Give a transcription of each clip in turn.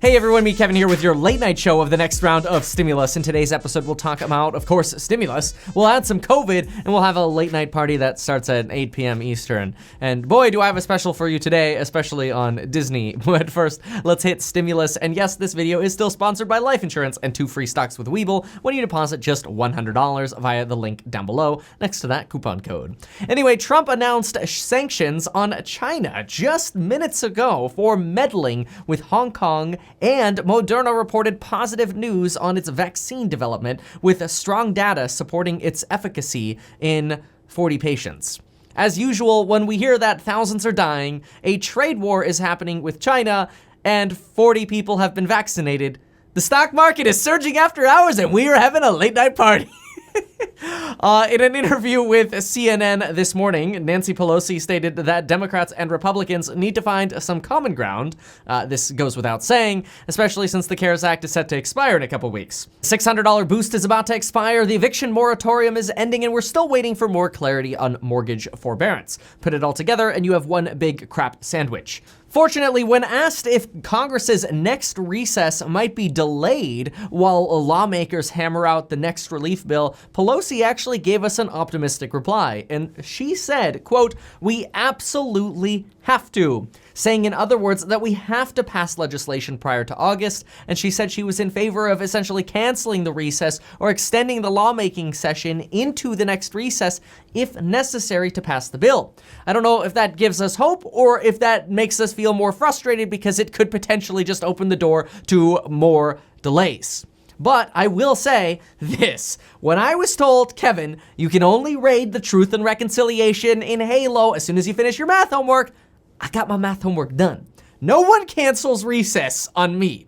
Hey everyone, me Kevin here with your late night show of the next round of stimulus. In today's episode, we'll talk about, of course, stimulus. We'll add some COVID, and we'll have a late night party that starts at 8 p.m. Eastern. And boy, do I have a special for you today, especially on Disney. But first, let's hit stimulus. And yes, this video is still sponsored by life insurance and 2 free stocks with Webull when you deposit just $100 via the link down below next to that coupon code. Anyway, Trump announced sanctions on China just minutes ago for meddling with Hong Kong, and Moderna reported positive news on its vaccine development with strong data supporting its efficacy in 40 patients. As usual, when we hear that thousands are dying, a trade war is happening with China, and 40 people have been vaccinated, the stock market is surging after hours and we are having a late night party. In an interview with CNN this morning, Nancy Pelosi stated that Democrats and Republicans need to find some common ground. This goes without saying, especially since the CARES Act is set to expire in a couple weeks. $600 boost is about to expire, the eviction moratorium is ending, and we're still waiting for more clarity on mortgage forbearance. Put it all together and you have one big crap sandwich. Fortunately, when asked if Congress's next recess might be delayed while lawmakers hammer out the next relief bill, Pelosi actually gave us an optimistic reply. And she said, quote, "We absolutely have to," saying in other words that we have to pass legislation prior to August. And she said she was in favor of essentially canceling the recess or extending the lawmaking session into the next recess if necessary to pass the bill. I don't know if that gives us hope or if that makes us feel more frustrated because it could potentially just open the door to more delays. But I will say this, when I was told, Kevin, you can only raid the Truth and Reconciliation in Halo as soon as you finish your math homework, I got my math homework done. No one cancels recess on me.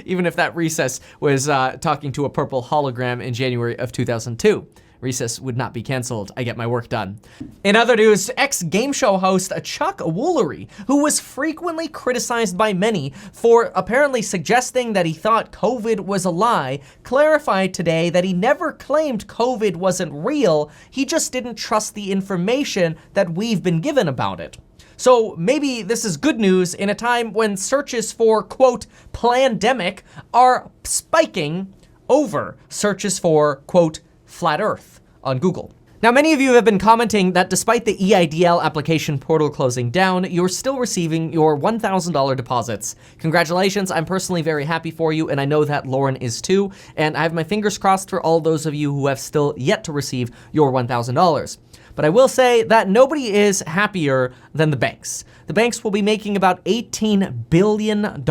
Even if that recess was talking to a purple hologram in January of 2002. Recess would not be canceled. I get my work done. In other news, ex-game show host Chuck Woolery, who was frequently criticized by many for apparently suggesting that he thought COVID was a lie, clarified today that he never claimed COVID wasn't real, he just didn't trust the information that we've been given about it. So maybe this is good news in a time when searches for, quote, plandemic are spiking over searches for, quote, flat earth on Google. Now, many of you have been commenting that despite the EIDL application portal closing down, you're still receiving your $1,000 deposits. Congratulations, I'm personally very happy for you, and I know that Lauren is too, and I have my fingers crossed for all those of you who have still yet to receive your $1,000. But I will say that nobody is happier than the banks. The banks will be making about $18 billion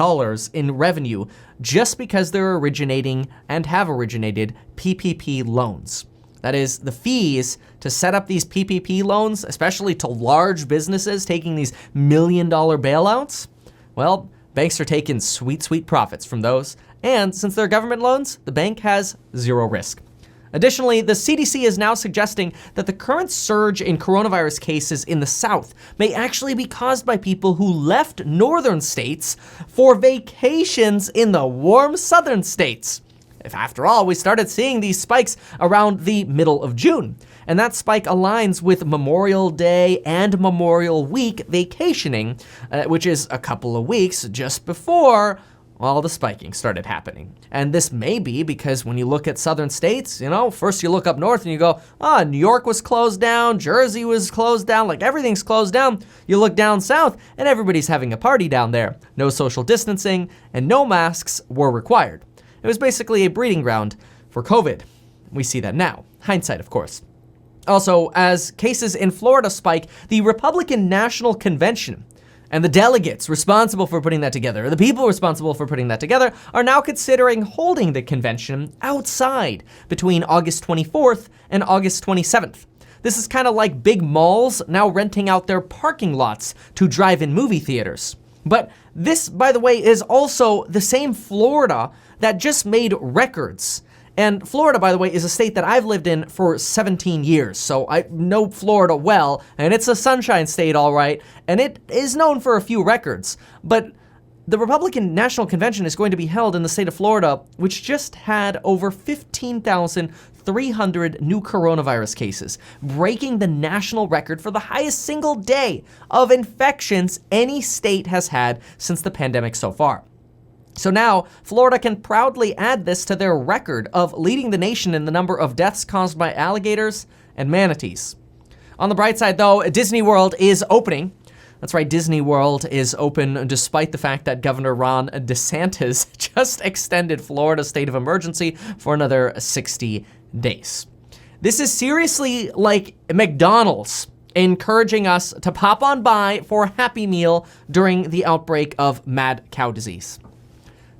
in revenue just because they're originating and have originated PPP loans. That is, the fees to set up these PPP loans, especially to large businesses taking these million-dollar bailouts, well, banks are taking sweet, sweet profits from those. And since they're government loans, the bank has zero risk. Additionally, the CDC is now suggesting that the current surge in coronavirus cases in the South may actually be caused by people who left northern states for vacations in the warm southern states. If after all, we started seeing these spikes around the middle of June, and that spike aligns with Memorial Day and Memorial Week vacationing, which is a couple of weeks just before all the spiking started happening. And this may be because when you look at southern states, first you look up north and you go, New York was closed down, Jersey was closed down, like everything's closed down. You look down south and everybody's having a party down there. No social distancing and no masks were required. It was basically a breeding ground for COVID. We see that now. Hindsight, of course. Also, as cases in Florida spike, the Republican National Convention and the delegates responsible for putting that together, the people responsible for putting that together, are now considering holding the convention outside between August 24th and August 27th. This is kind of like big malls now renting out their parking lots to drive-in movie theaters. But this, by the way, is also the same Florida that just made records. And Florida, by the way, is a state that I've lived in for 17 years, so I know Florida well, and it's a sunshine state, all right, and it is known for a few records. But the Republican National Convention is going to be held in the state of Florida, which just had over 15,300 new coronavirus cases, breaking the national record for the highest single day of infections any state has had since the pandemic so far. So now, Florida can proudly add this to their record of leading the nation in the number of deaths caused by alligators and manatees. On the bright side, though, Disney World is opening. That's right, Disney World is open despite the fact that Governor Ron DeSantis just extended Florida's state of emergency for another 60 days. This is seriously like McDonald's encouraging us to pop on by for a Happy Meal during the outbreak of mad cow disease.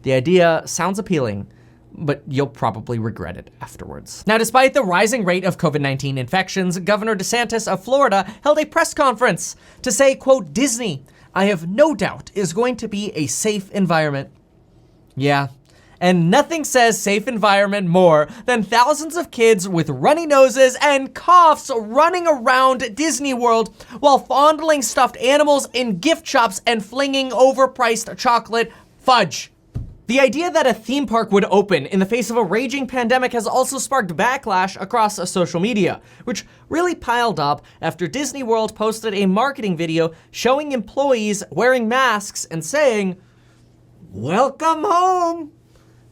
The idea sounds appealing, but you'll probably regret it afterwards. Now, despite the rising rate of COVID-19 infections, Governor DeSantis of Florida held a press conference to say, quote, "Disney, I have no doubt, is going to be a safe environment." Yeah, and nothing says safe environment more than thousands of kids with runny noses and coughs running around Disney World while fondling stuffed animals in gift shops and flinging overpriced chocolate fudge. The idea that a theme park would open in the face of a raging pandemic has also sparked backlash across social media, which really piled up after Disney World posted a marketing video showing employees wearing masks and saying, "Welcome home."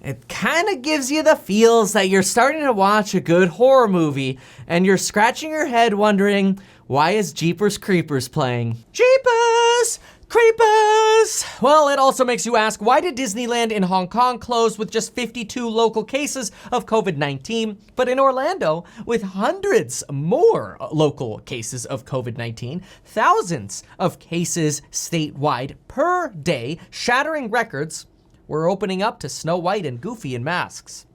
It kind of gives you the feels that you're starting to watch a good horror movie and you're scratching your head wondering, why is Jeepers Creepers playing? Jeepers Creepers! Well, it also makes you ask, why did Disneyland in Hong Kong close with just 52 local cases of COVID-19, but in Orlando, with hundreds more local cases of COVID-19, thousands of cases statewide per day, shattering records, we're opening up to Snow White and Goofy in masks.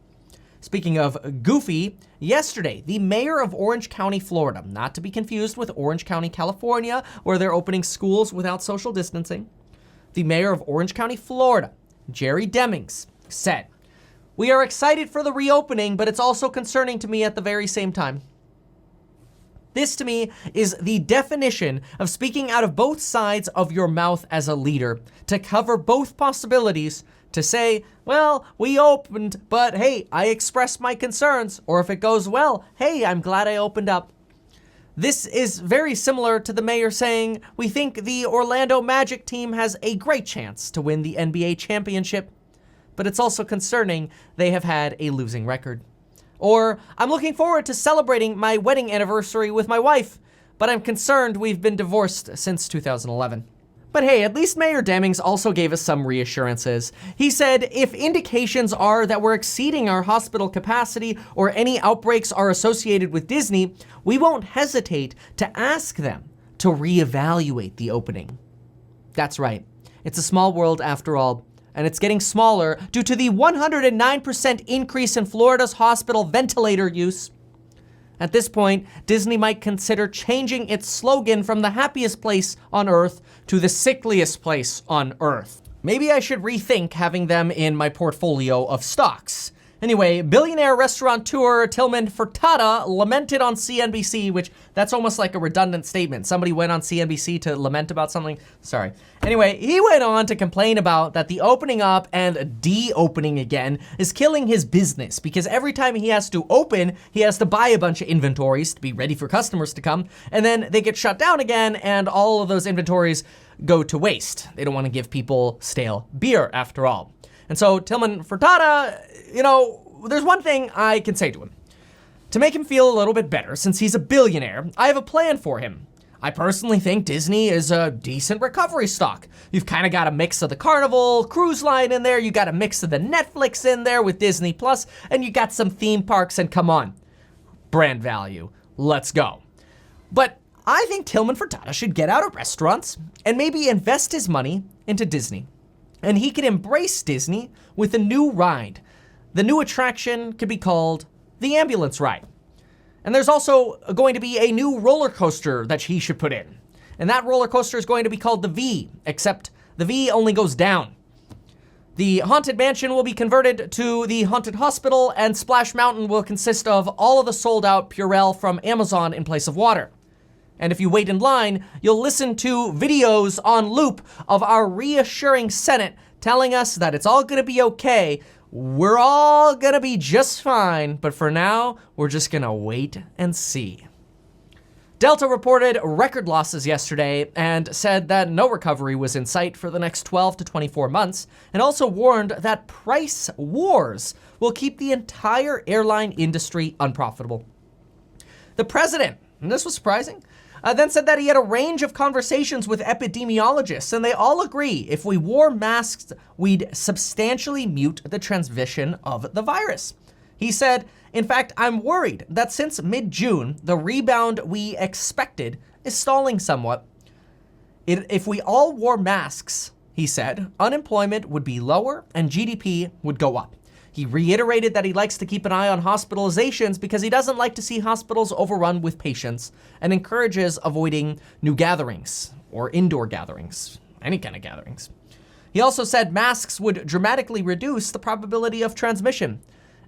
Speaking of Goofy, yesterday, the mayor of Orange County, Florida, not to be confused with Orange County, California, where they're opening schools without social distancing, the mayor of Orange County, Florida, Jerry Demings, said, "We are excited for the reopening, but it's also concerning to me at the very same time." This, to me, is the definition of speaking out of both sides of your mouth as a leader, to cover both possibilities, to say, well, we opened, but hey, I expressed my concerns, or if it goes well, hey, I'm glad I opened up. This is very similar to the mayor saying, we think the Orlando Magic team has a great chance to win the NBA championship, but it's also concerning they have had a losing record. Or, I'm looking forward to celebrating my wedding anniversary with my wife, but I'm concerned we've been divorced since 2011. But hey, at least Mayor Demings also gave us some reassurances. He said, if indications are that we're exceeding our hospital capacity or any outbreaks are associated with Disney, we won't hesitate to ask them to reevaluate the opening. That's right. It's a small world after all, and it's getting smaller due to the 109% increase in Florida's hospital ventilator use. At this point, Disney might consider changing its slogan from the happiest place on earth to the sickliest place on earth. Maybe I should rethink having them in my portfolio of stocks. Anyway, billionaire restaurateur Tillman Fertitta lamented on CNBC, which that's almost like a redundant statement. Somebody went on CNBC to lament about something. Sorry. Anyway, he went on to complain about that the opening up and de-opening again is killing his business because every time he has to open, he has to buy a bunch of inventories to be ready for customers to come, and then they get shut down again and all of those inventories go to waste. They don't want to give people stale beer after all. And so Tillman Fertitta, there's one thing I can say to him. To make him feel a little bit better, since he's a billionaire, I have a plan for him. I personally think Disney is a decent recovery stock. You've kind of got a mix of the Carnival Cruise Line in there, you got a mix of the Netflix in there with Disney Plus, and you got some theme parks, and come on, brand value, let's go. But I think Tillman Fertitta should get out of restaurants and maybe invest his money into Disney. And he can embrace Disney with a new ride. The new attraction could be called the ambulance ride. And there's also going to be a new roller coaster that he should put in. And that roller coaster is going to be called the V, except the V only goes down. The Haunted Mansion will be converted to the Haunted Hospital, and Splash Mountain will consist of all of the sold out Purell from Amazon in place of water. And if you wait in line, you'll listen to videos on loop of our reassuring Senate telling us that it's all gonna be okay. We're all gonna be just fine, but for now, we're just gonna wait and see. Delta reported record losses yesterday and said that no recovery was in sight for the next 12 to 24 months, and also warned that price wars will keep the entire airline industry unprofitable. The president, and this was surprising, then said that he had a range of conversations with epidemiologists, and they all agree if we wore masks, we'd substantially mute the transmission of the virus. He said, in fact, I'm worried that since mid-June, the rebound we expected is stalling somewhat. If we all wore masks, he said, unemployment would be lower and GDP would go up. He reiterated that he likes to keep an eye on hospitalizations because he doesn't like to see hospitals overrun with patients, and encourages avoiding new gatherings or indoor gatherings, any kind of gatherings. He also said masks would dramatically reduce the probability of transmission,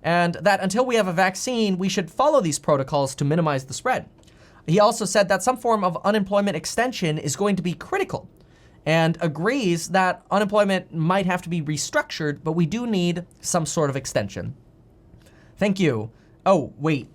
and that until we have a vaccine, we should follow these protocols to minimize the spread. He also said that some form of unemployment extension is going to be critical, and agrees that unemployment might have to be restructured, but we do need some sort of extension. Thank you. Oh, wait.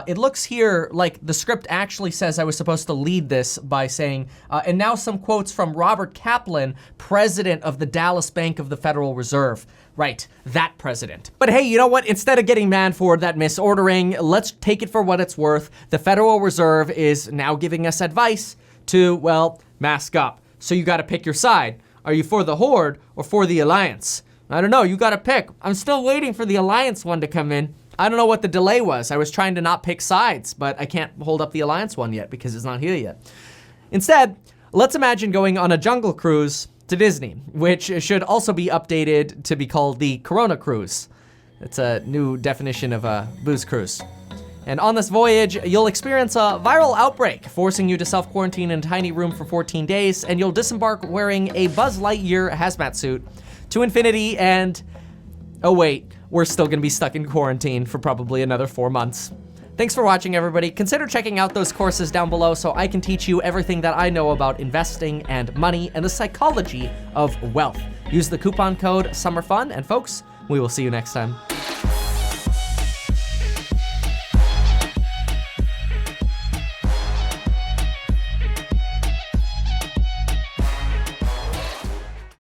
It looks here like the script actually says I was supposed to lead this by saying, and now some quotes from Robert Kaplan, president of the Dallas Bank of the Federal Reserve. Right, that president. But hey, you know what? Instead of getting mad for that misordering, let's take it for what it's worth. The Federal Reserve is now giving us advice to, well, mask up. So you gotta pick your side. Are you for the horde or for the alliance? I don't know, you gotta pick. I'm still waiting for the alliance one to come in. I don't know what the delay was. I was trying to not pick sides, but I can't hold up the alliance one yet because it's not here yet. Instead, let's imagine going on a jungle cruise to Disney, which should also be updated to be called the Corona Cruise. It's a new definition of a booze cruise. And on this voyage, you'll experience a viral outbreak, forcing you to self-quarantine in a tiny room for 14 days, and you'll disembark wearing a Buzz Lightyear hazmat suit to infinity and... oh wait, we're still gonna be stuck in quarantine for probably another 4 months. Thanks for watching, everybody. Consider checking out those courses down below so I can teach you everything that I know about investing and money and the psychology of wealth. Use the coupon code SUMMERFUN, and folks, we will see you next time.